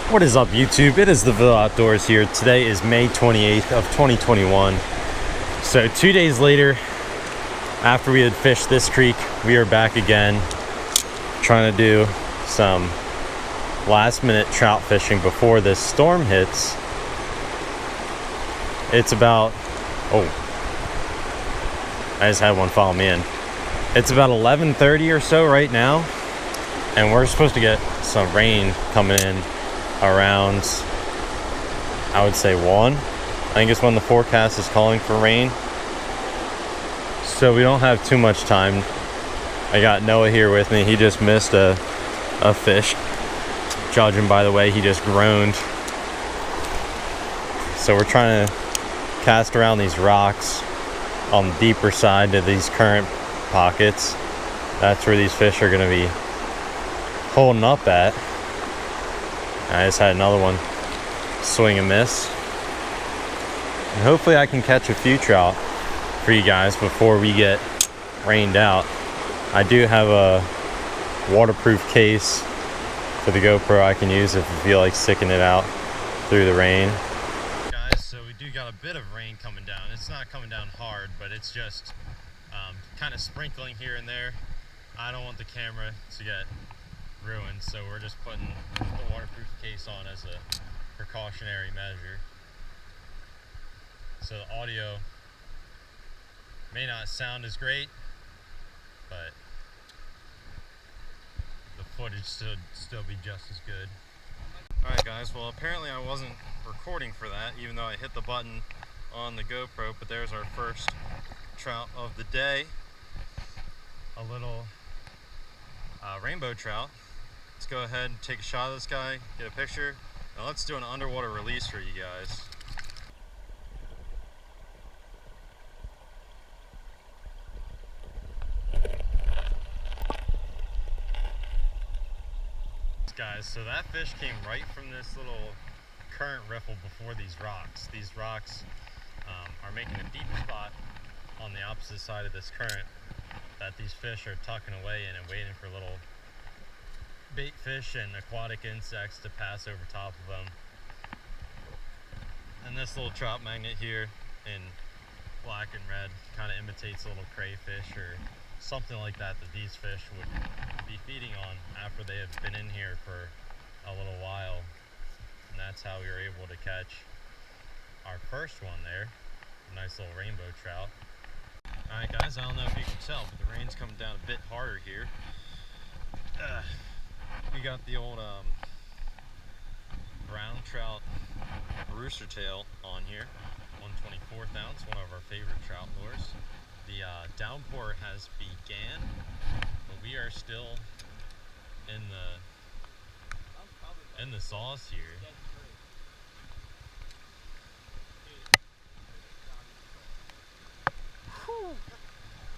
What is up, YouTube? It is the Ville Outdoors here. Today is May 28th of 2021. So 2 days later, after we had fished this creek, we are back again trying to do some last minute trout fishing before this storm hits. It's about, I just had one follow me in. It's about 11:30 or so right now, and we're supposed to get some rain coming in around, I would say 1. I think it's when the forecast is calling for rain. So we don't have too much time. I got Noah here with me. He just missed a fish. Judging by the way he just groaned. So we're trying to cast around these rocks on the deeper side of these current pockets. That's where these fish are going to be holding up at. I just had another one swing and miss. And hopefully I can catch a few trout for you guys before we get rained out. I do have a waterproof case for the GoPro I can use if I feel like sticking it out through the rain. Guys, so we do got a bit of rain coming down. It's not coming down hard, but it's just kind of sprinkling here and there. I don't want the camera to get ruined, so we're just putting the waterproof case on as a precautionary measure. So the audio may not sound as great, but the footage should still be just as good. Alright guys, well apparently I wasn't recording for that, even though I hit the button on the GoPro, but there's our first trout of the day. A little rainbow trout. Let's go ahead and take a shot of this guy, get a picture, and let's do an underwater release for you guys. Guys, so that fish came right from this little current riffle before these rocks. These rocks are making a deep spot on the opposite side of this current that these fish are tucking away in and waiting for little bait fish and aquatic insects to pass over top of them. And this little trout magnet here in black and red kind of imitates a little crayfish or something like that these fish would be feeding on after they have been in here for a little while. And that's how we were able to catch our first one there. A nice little rainbow trout. Alright guys, I don't know if you can tell, but the rain's coming down a bit harder here. We got the old brown trout rooster tail on here, 1/24 ounce, one of our favorite trout lures. The downpour has began, but we are still in the S.O.S here. Whew.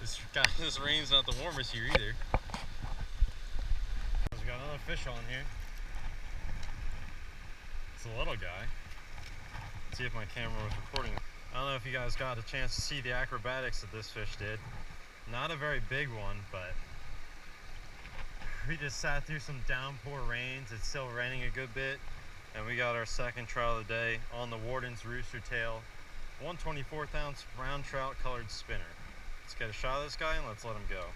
This rain's not the warmest here either. We got another fish on here. It's a little guy. Let's see if my camera was recording. I don't know if you guys got a chance to see the acrobatics that this fish did. Not a very big one, but we just sat through some downpour rains. It's still raining a good bit, and we got our second trout of the day on the Worden's rooster tail, 1/24 ounce brown trout colored spinner. Let's get a shot of this guy and let's let him go.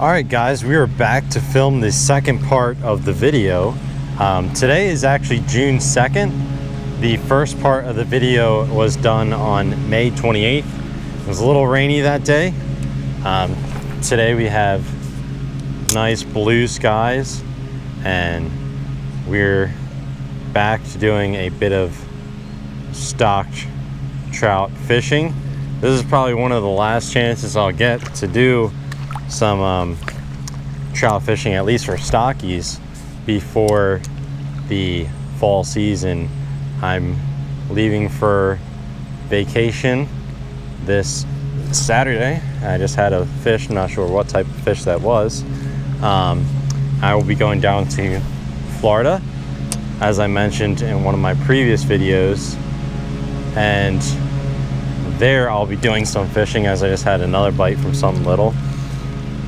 Alright guys, we are back to film the second part of the video. Today is actually June 2nd. The first part of the video was done on May 28th. It was a little rainy that day. Today we have nice blue skies, and we're back to doing a bit of stocked trout fishing. This is probably one of the last chances I'll get to do some trout fishing, at least for stockies, before the fall season. I'm leaving for vacation this Saturday. I just had a fish, not sure what type of fish that was. I will be going down to Florida, as I mentioned in one of my previous videos, and there I'll be doing some fishing, as I just had another bite from something little.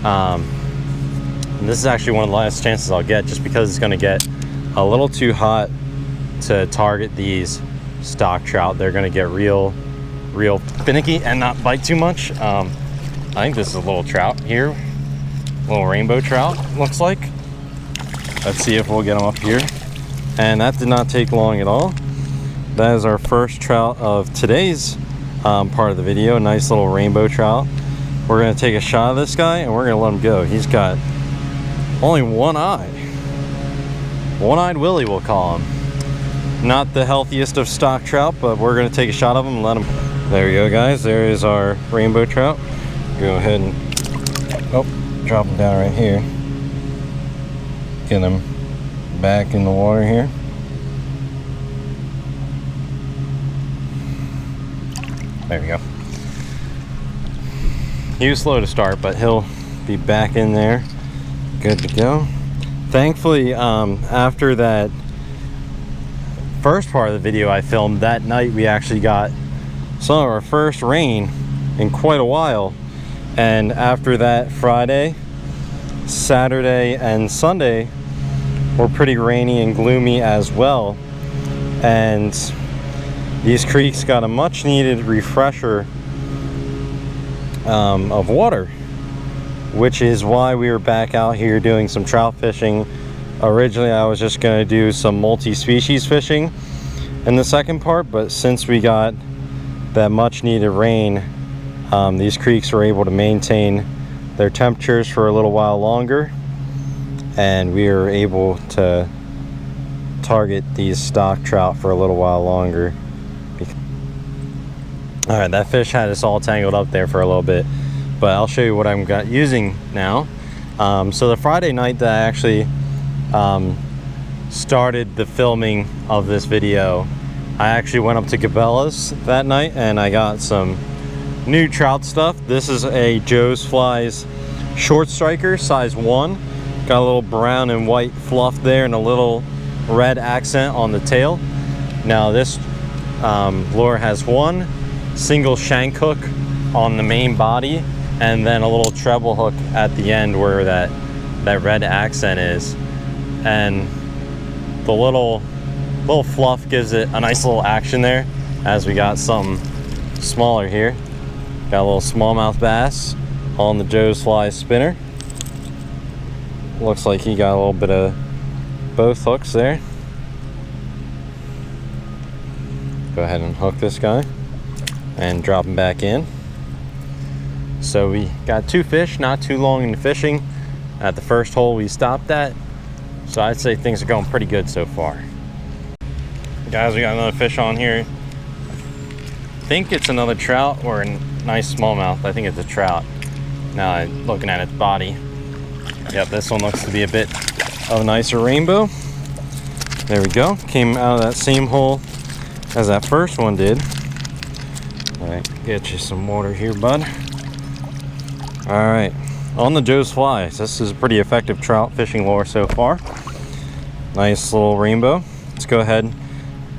And this is actually one of the last chances I'll get, just because it's going to get a little too hot to target these stock trout. They're gonna get real finicky and not bite too much. I think this is a little trout here, a little rainbow trout, looks like. Let's see if we'll get them up here. And that did not take long at all. That is our first trout of today's part of the video. Nice little rainbow trout. We're gonna take a shot of this guy and we're gonna let him go. He's got only one eye. One-eyed Willie, we'll call him. Not the healthiest of stock trout, but we're gonna take a shot of him and let him. There we go, guys. There is our rainbow trout. Go ahead and drop him down right here. Get him back in the water here. There we go. He was slow to start, but he'll be back in there. Good to go. Thankfully, after that first part of the video I filmed, that night we actually got some of our first rain in quite a while. And after that, Friday, Saturday, and Sunday were pretty rainy and gloomy as well. And these creeks got a much needed refresher of water, which is why we were back out here doing some trout fishing. Originally I was just going to do some multi-species fishing in the second part, but since we got that much needed rain, these creeks were able to maintain their temperatures for a little while longer, and we were able to target these stock trout for a little while longer. All right, that fish had us all tangled up there for a little bit, but I'll show you what I'm using now. So the Friday night that I actually started the filming of this video, I actually went up to Cabela's that night and I got some new trout stuff. This is a Joe's Flies short striker, size 1. Got a little brown and white fluff there and a little red accent on the tail. Now this lure has one single shank hook on the main body and then a little treble hook at the end where that red accent is, and the little fluff gives it a nice little action there, as we got something smaller here. Got a little smallmouth bass on the Joe's Flies spinner. Looks like he got a little bit of both hooks there. Go ahead and hook this guy and drop him back in. So we got 2 fish, not too long into fishing. At the first hole we stopped at, so I'd say things are going pretty good so far. Guys, we got another fish on here. I think it's another trout or a nice smallmouth. I think it's a trout. Now looking at its body. Yep, this one looks to be a bit of a nicer rainbow. There we go. Came out of that same hole as that first one did. All right, get you some water here, bud. All right, on the Joe's Flies. This is a pretty effective trout fishing lure so far. Nice little rainbow. Let's go ahead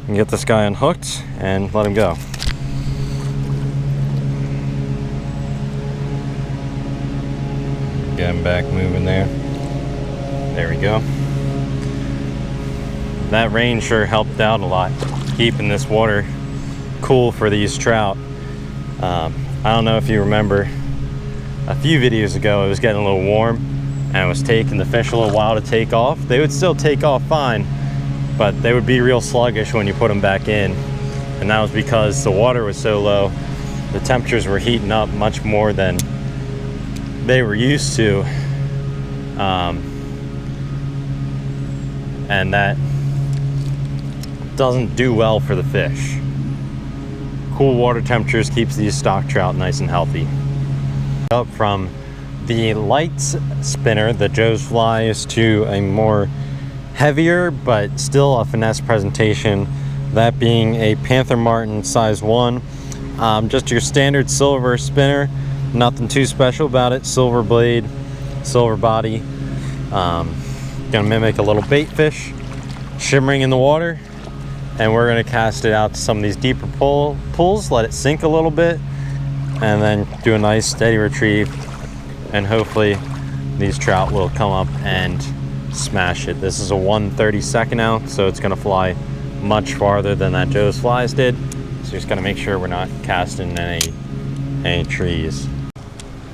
and get this guy unhooked and let him go. Get him back moving there. There we go. That rain sure helped out a lot, keeping this water cool for these trout. I don't know if you remember, a few videos ago it was getting a little warm and it was taking the fish a little while to take off. They would still take off fine, but they would be real sluggish when you put them back in, and that was because the water was so low. The temperatures were heating up much more than they were used to, and that doesn't do well for the fish. Cool water temperatures keeps these stock trout nice and healthy. Up from the light spinner, the Joe's Flies, to a more heavier but still a finesse presentation, that being a Panther Martin size 1. Just your standard silver spinner, nothing too special about it. Silver blade, silver body. Gonna mimic a little bait fish shimmering in the water, and we're gonna cast it out to some of these deeper pools, let it sink a little bit, and then do a nice steady retrieve, and hopefully these trout will come up and smash it. This is a 1/32 ounce, so it's gonna fly much farther than that Joe's Flies did. So just gotta make sure we're not casting any trees.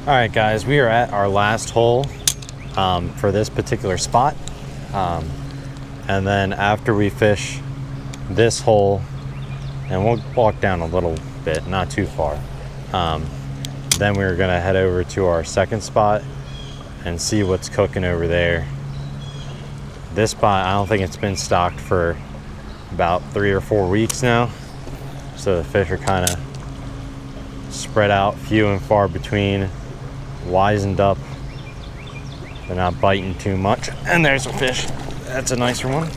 All right, guys, we are at our last hole for this particular spot. And then after we fish this hole, and we'll walk down a little bit, not too far, then we're gonna head over to our second spot and see what's cooking over there. This spot, I don't think it's been stocked for about 3 or 4 weeks now. So the fish are kind of spread out, few and far between, wizened up. They're not biting too much. And there's a fish. That's a nicer one.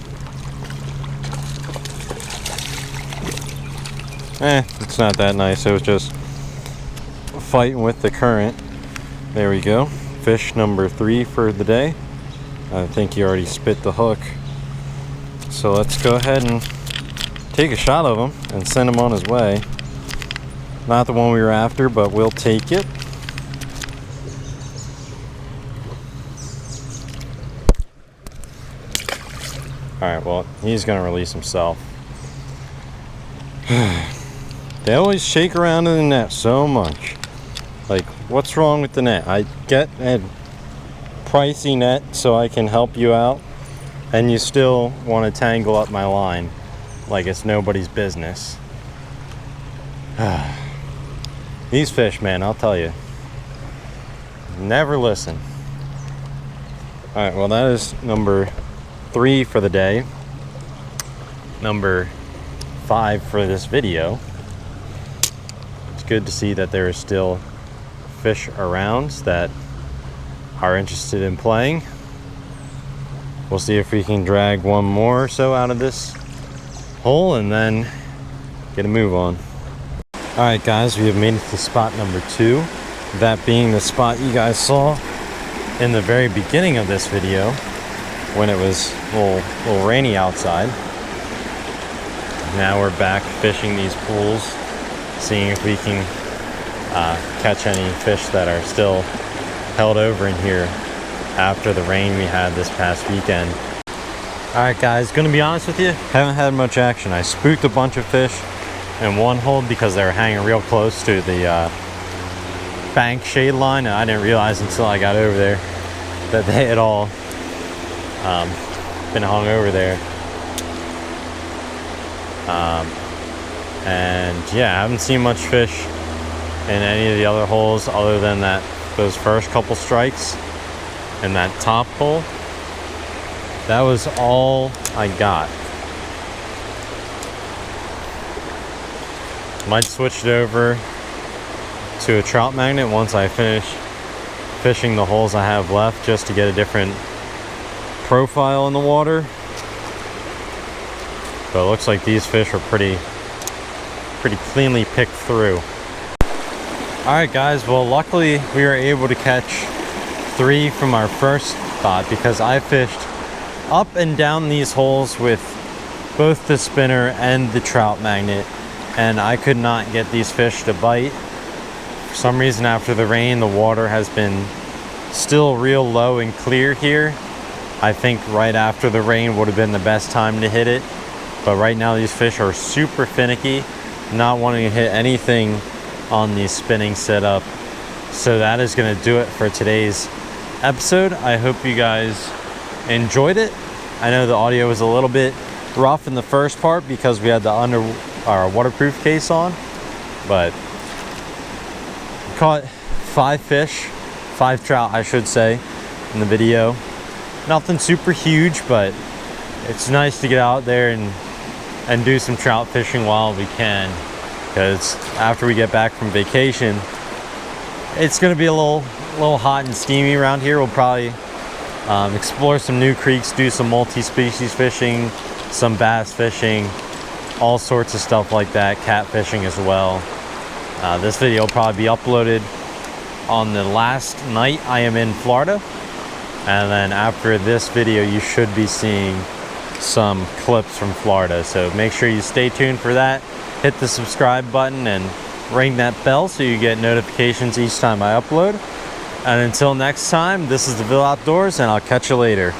It's not that nice. It was just fighting with the current. There we go. Fish number 3 for the day. I think he already spit the hook. So let's go ahead and take a shot of him and send him on his way. Not the one we were after, but we'll take it. Alright, well, he's gonna release himself. They always shake around in the net so much. Like, what's wrong with the net? I get a pricey net so I can help you out, and you still want to tangle up my line like it's nobody's business. These fish, man, I'll tell you, never listen. Alright, well, that is number 3 for the day. Number 5 for this video. It's good to see that there are still fish around that are interested in playing. We'll see if we can drag one more or so out of this hole and then get a move on. Alright, guys, we have made it to spot number 2. That being the spot you guys saw in the very beginning of this video when it was a little rainy outside. Now we're back fishing these pools, seeing if we can catch any fish that are still held over in here after the rain we had this past weekend. Alright, guys, gonna be honest with you, haven't had much action. I spooked a bunch of fish in one hole because they were hanging real close to the bank shade line, and I didn't realize until I got over there that they had all been hung over there. And yeah, I haven't seen much fish in any of the other holes other than those first couple strikes in that top hole. That was all I got. Might switch it over to a trout magnet once I finish fishing the holes I have left, just to get a different profile in the water. But it looks like these fish are pretty cleanly picked through. Alright, guys, well, luckily we were able to catch 3 from our first spot because I fished up and down these holes with both the spinner and the trout magnet, and I could not get these fish to bite. For some reason, after the rain, the water has been still real low and clear here. I think right after the rain would have been the best time to hit it, but right now these fish are super finicky, not wanting to hit anything on the spinning setup. So that is going to do it for today's episode. I hope you guys enjoyed it. I know the audio was a little bit rough in the first part because we had the waterproof case on, but caught 5 fish, 5 trout I should say, in the video. Nothing super huge, but it's nice to get out there and do some trout fishing while we can, because after we get back from vacation, it's going to be a little hot and steamy around here. We'll probably explore some new creeks, do some multi-species fishing, some bass fishing, all sorts of stuff like that, cat fishing as well. This video will probably be uploaded on the last night I am in Florida, and then after this video you should be seeing some clips from Florida. So make sure you stay tuned for that. Hit the subscribe button and ring that bell so you get notifications each time I upload. And until next time, this is the Ville Outdoors, and I'll catch you later.